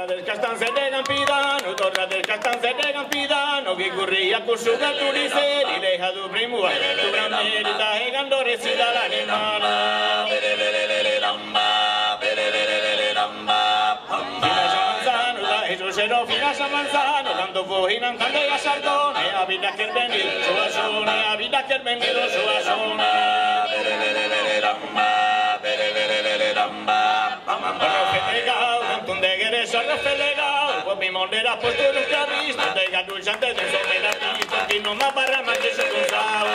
del castan se negan pidano, torna del castan se negan pidano, che corria con su gaturice, li leja du primua, tu gran merita e gandore si da l'animana. Fina San Manzano, tanto fujinan tante a Sardone, a vida que el venido su asone, a vida que el venido su asone. Arrofelegao, cantun de gueres arrofelegao, pues mi moneda pues tú nunca visto, te gadulzante de somera pista, que no me barra más que se cruzao.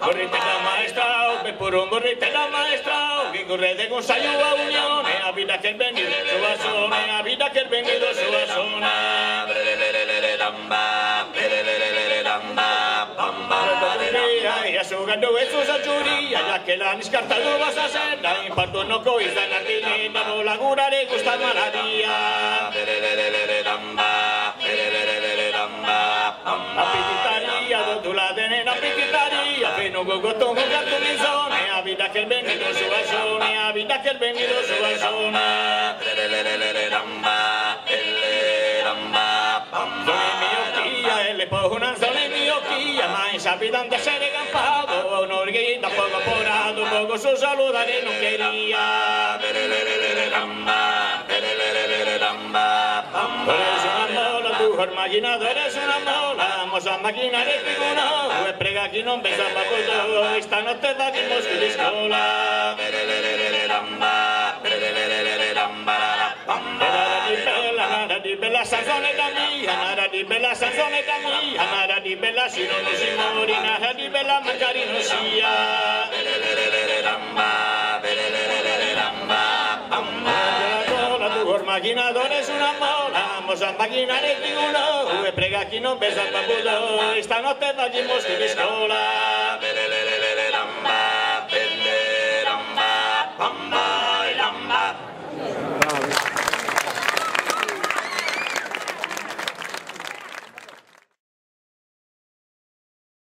Borrite la maestrao, per puro un borrite la maestrao, che corre de Gonzalo a Unione, a vida che il venido su asone, a vida che il venido su asone. Y a su gando en su sachuría, ya que la miscartado vas a ser, la imparto no coiza en artilina, no la gura le gusta maladía. La pititaría, tu la tenen la pititaría, fino gogoto con gato mizone, a vida que el venido su asone, a vida que el venido su asone. Le pongo una sola en mi occhia, ma in sapidan de ser campado, un orguita poco porado, poco su saludare non quería. Eres una mola, tu imaginado eres una mola, vamos a maquinar el figurado, e prega chi non pensa pa tutto, esta notte vadimos di scuola. Nada di bella sanzonetta mia, nada di bella sanzonetta mia, nada di bella si non si muori, nada di bella magari non sia. La tu maquinador es una mola, vamos a maquinar el figulo, e prega chi non pensa pa puto, esta notte vadimos di scuola.